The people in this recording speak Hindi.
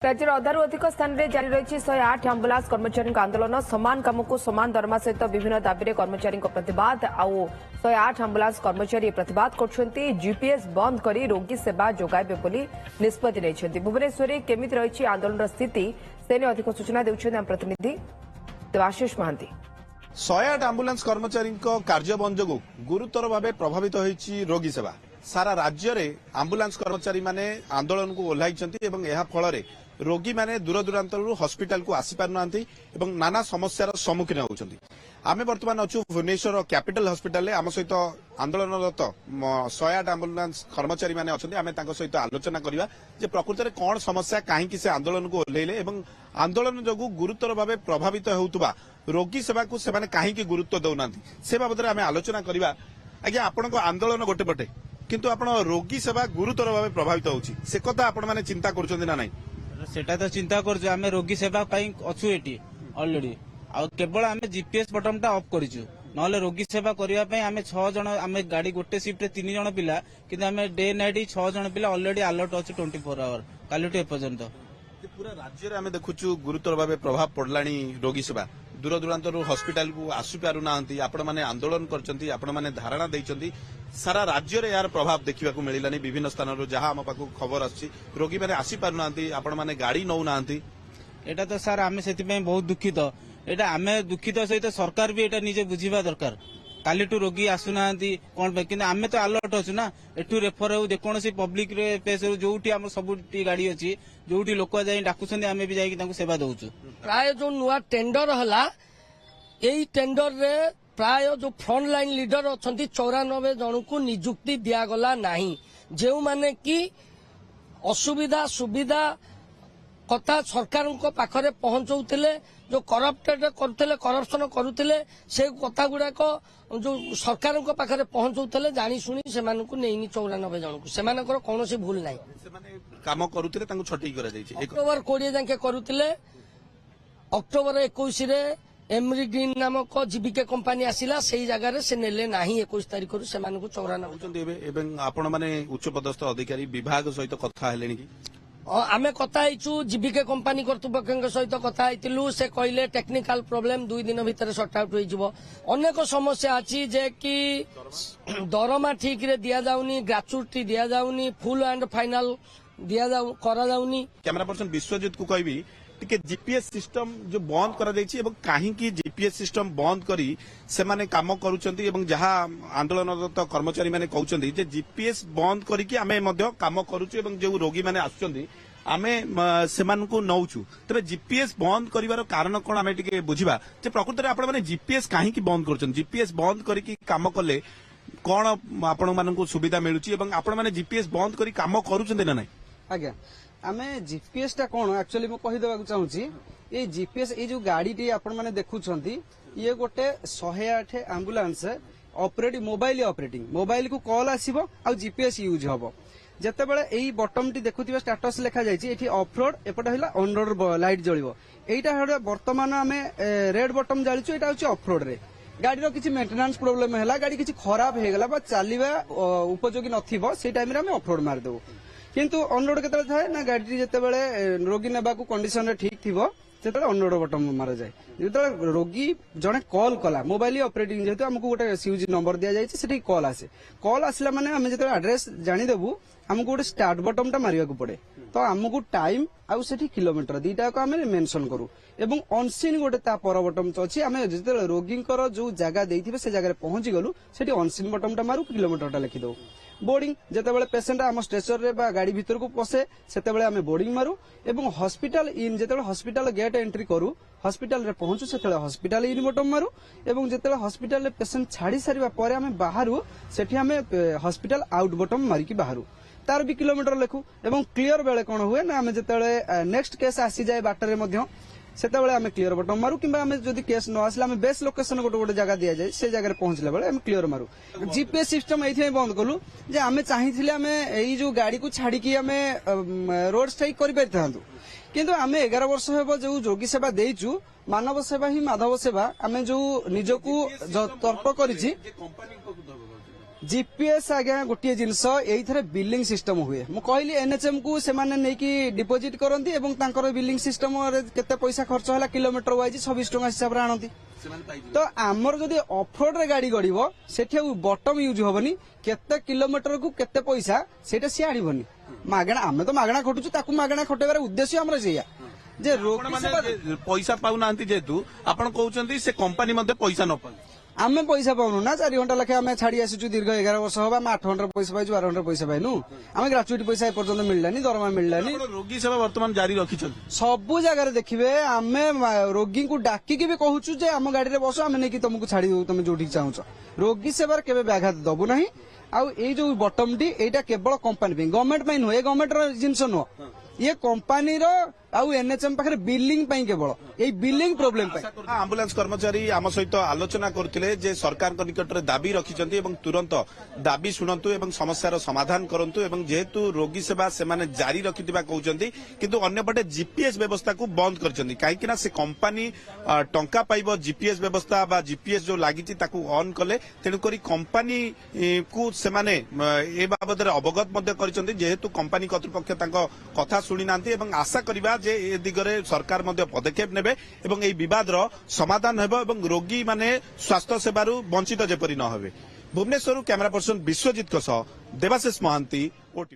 राज्य अधारू अधिक स्थान में जारी रही 108 आंबुलांस कर्मचारी आंदोलन समान काम को समान दरमा सहित विभिन्न दाबी कर्मचारी प्रतिवाद आउ 108 आंबुलांस कर्मचारी प्रतिवाद कर जीपीएस बंद कर रोगी सेवा जोगाइबे बोली निष्पत्ति नहीं। भुवनेश्वर में केमिति रही आंदोलन स्थिति से अधिक सूचना देउछन्ति आम प्रतिनिधि देवाशीष महांती। 108 आंबुलांस कर्मचारी कार्य बंद जो गुरुतर भाव प्रभावित होती रोगी सेवा सारा राज्य में आंबुलांस कर्मचारी माने आंदोलन को ओह्लाई फल रोगी माने दूर दूरांत हॉस्पिटल को आसी पार नाना समस्यार सम्मुखीन होती। आम बर्तमान अच्छु भुवनेश्वर कैपिटल हॉस्पिटल आम सहित आंदोलनरत 108 आंबुलांस कर्मचारी माने अच्छे आम सहित आलोचना करवा जे प्रकृत में कौन समस्या कहीं से आंदोलन को ओह्लैले आंदोलन जो गुरुतर भाव प्रभावित होउतबा रोगी सेवा को सेमाने कहीं गुरुत्व दौना से बाबद आम आलोचना करवा। आज्ञा आपण आंदोलन गोटे पटे किंतु आपण रोगी सेवा गुरुतर भाव प्रभावित होउची से कथा आपण माने चिंता करछों ना नहीं? सेटा तो चिंता कर आम रोगी सेवा अच्छु ये अलरेडी केवल आम जीपीएस बटन टा ऑफ करूँ ना रोगी सेवा करने आम 6 जन आम गाड़ी गोटे शिफ्ट 3 जन पिला कि आम डे नाइट 6 जन पिला अलरेडी अलर्ट अच्छे 24 आवर काली एपर्यंत पूरा राज्य में आम देखु गुरुतर भाव प्रभाव पड़ला रोगी सेवा दूर दूरांत हॉस्पिटल को आसी पारु ना आपण मैंने आंदोलन करछंती आपण मैंने धारणा देइछंती सारा राज्य में यार प्रभाव देखा मिलानी विभिन्न स्थान जहाँ आम पाक खबर आसी रोगी मैंने आसी पारु ना आपण मैंने गाड़ी नौ ना एटा तो सार आम से बहुत दुखित एटा आम दुखित सहित सरकार भी एटा निजे बुझीबा दरकार काली रोगी आसुना कौन कि आम तो अलर्ट अच्छु ना एठू रेफर हो जेकोसी पब्लिक प्लेस जो सब गाड़ी अच्छी जो लोक जाई डाकुछंती आम भी जाई सेवा दउछु। प्राय जो नुआ टेंडर हला एई टेंडर रे प्राय जो फ्रंट लाइन लीडर अच्छा 94 जन को निजुक्ति दिगला नहीं जो माने कि असुविधा सुविधा कथा सरकार पाखरे पहुंचाऊले जो करप्टेड करते करप्शन करुले से कथा गुड़ाक जो सरकार पाखरे पहुंचाऊले जाशुणी से नहीं 94 जन को से कौन भूल ना काम करुले अक्टोबर 20 जाके करुले अक्टोबर 21 एमरी ग्रीन नामक जीविका कंपानी आसिला से जगह से नेले ना 21 तारीख से 94 आपण माने उच्च पदस्थ अधिकारी विभाग सहित कथा हेलेनी कि आम कथा जीविका कंपानी कर्तृपक्ष सहित कथा से कहले टेक्निकल प्रॉब्लम 2 दिन भितर सॉर्ट आउट हो अनेक समस्या अच्छी जे कि दरमा ठीक रे दिया जाउनी ग्रेचुटी दिया जाउनी फुल एंड फाइनल दिया जाउ करा जाउनी। कैमरा पर्सन विश्वजीत को कहबी टिके जीपीएस सिस्टम जो बंद करा दैछि एवं काहे की जीपीएस सिस्टम बंद करी से माने काम करूचंती एवं जहां आंदोलनरत कर्मचारी माने कहउचंती जे जीपीएस बंद करी कि आमे मध्य काम करूछु एवं जो रोगी माने आछुचंती आमे सेमान को नौछु तबे जीपीएस बंद करिवार कारण कोन आमे टिके बुझिबा जे प्रकृति रे आपण माने जीपीएस काहे की बंद करछन जीपीएस बंद करी कि काम कले कोन आपण मानन को सुविधा मिलुची एवं आपण माने जीपीएस बंद करी काम करूचंती ना नहीं? आज्ञा आमे जीपीएस टा कोन एक्चुअली मो कहि देबा चाहूची ए जीपीएस ए जो गाड़ी टी आपण माने देखुछंती ये गोटे 108 एम्बुलेंस ऑपरेटिंग मोबाइल को कॉल आसीबो आ जीपीएस यूज हबो जते बेले एई बटन टी देखुथिबा स्टेटस लिखा जायछि एठी ऑफ रोड एपटा हला ऑन रोड लाइट जळिबो एटा हडे वर्तमान आमे रेड बटन जालिछु एटा होछि ऑफ रोड रे गाड़ी रो किछि मेंटेनेंस प्रॉब्लम हैला गाड़ी किछि खराब हे गेला बा चालिबा उपयोगी नथिबो से टाइम रे आमे ऑफ रोड मार देबो किंतु ऑनरोड केते थाए ना गाड़ी जेते बेले रोगी नेबा को कंडीशन रे ठीक थिबो सेते ऑनरोड बटन मारा जाय जेते रोगी जने कॉल कला मोबाइल ऑपरेटिंग जेते हमको गोटे सीयूजी नंबर दिया जाय सेठी कॉल आसिला माने हम जेते एड्रेस जानि देबू हमको गोटे स्टार्ट बटन टा मारिया को पड़े तो हमको टाइम आउ सेठी किलोमीटर दीटा को हमें मेंशन करू एवं ऑनसीन गोटे ता पर बटन अछि हमें जेते रोगी जो जगह देथिबे से जगह पहुंची गलु सेठी ऑनसीन बटन टा मारू किलोमीटर टा लिखि दो बोर्डिंग जेते बेले पेशेंट आम स्टेशन रे बा गाड़ी भीतर को पसे सेते बेले आमे बोर्डिंग मारू एवं हॉस्पिटल इन जेते हॉस्पिटल गेट एंट्री करू हॉस्पिटल रे पहुंचू सेते हॉस्पिटल इन बटन मारू एवं जेते हॉस्पिटल रे पेशेंट छाड़ी सारिबा परे आमे बाहरु सेठी आमे हॉस्पिटल आउट बटन मारी की बाहरु तार भी किलोमीटर लेखु एवं क्लियर बेले कोन हुए ना आमे जेते नेक्स्ट केस आसी जाए बाटर मध्य सेते बेले आमे क्लियर बटन मारू किबा आमे जदी केस न आसला आमे बेस लोकेशन गोटे गोटे जगह दिया जाए से जगह पहुंचले बेले आमे क्लियर मारू जीपीएस सिस्टम एथि बंद कलु जे आमे चाहिथिले आमे एई जो गाड़ी को छाड़ी की आमे रोड स्ट्राइक करि परथांतु किंतु आमे 11 वर्ष हेबो जो रोगी सेवा देइचु मानव सेवा ही माधव सेवा आमे जो निजको तर्क करिछि जीपीएस आज्ञा गोटे जिनस एइथरे बिलिंग सिस्टम हुए मु कहली एनएचएम को से माने नेकी डिपोजिट करंती एवं तांकर बिलिंग सिस्टम रे केते पैसा खर्च होला किलोमीटर वाइज 26 टका हिसाब रे आनंती तो आमर जदि ऑफरोड रे गाड़ी गड़िबो सेठी बटम यूज होबनी केते किलोमीटर को केते पैसा सेटा सी आड़िबनी मागणा आमे तो मागणा खटुचु ताकू मागणा खटेबार उद्देश्य हमर सेया जे रोगी सेवा पैसा पाउनाहांती जेतु आपण कहउचंती से कंपनी मध्ये पैसा न पाउ आमे पैसा पाउनु ना 4 घंटा लखे आमे छाड़ी आसुचु दीर्घ 11 वर्ष हबा आमे 8 घंटा पैसा पाइछु 12 घंटा पैसा पाइनु आमे ग्रेचुइटी पैसा ए पर्यंत मिललानी दरमा मिललानी रोगी सेवा वर्तमान जारी रखिछंती सबु जगह देखिबे आमे रोगी को डाकी के भी कहूचु जे आम गाड़ी रे बसो आमे नै कि तुमको छाड़ी दउ तुम जोठी चाहूछ रोगी सेवार केबे व्याघात दबु नाही आउ ए जो बटम डी एटा केवल कंपनी पे गवर्नमेंट पे नुह गवर्नमेंट रो जिंस नुह ये कंपनी रो आउ एनएचएम पाखरे बिलिंग पई केवल ए बिलिंग प्रॉब्लम पई आम्बुलांस कर्मचारी आम सहित आलोचना करथिले जे सरकार को निकट रे दाबी रखिछंती एवं तुरंत दाबी सुनंतु एवं समस्यार समाधान करंतु एवं जेहेतु रोगी सेवा से माने जारी रखिथिबा कहउचंती किंतु अन्य पटे जीपीएस व्यवस्था को बंद करछंती काहे कि ना से कंपनी टंका पाइबो जीपीएस व्यवस्था बा जीपीएस जो लागिची ताकू ऑन कले तेनु करी कंपनी को से माने ए बाबद रे अवगत मध्ये करछंती जेहेतु कंपनी कर्तृपक्ष तांको कथा सुनि नांती एवं आशा करिबा जे ए दिगरे सरकार मध्ये पदक्षेप नेबे एवं ए विवाद रो समाधान हेबो एवं रोगी माने स्वास्थ्य सेवारु वंचित जेपरि न हेबे भुवनेश्वर कैमरा पर्सन विश्वजीत को सह देवाशीष महांती ओटीवी।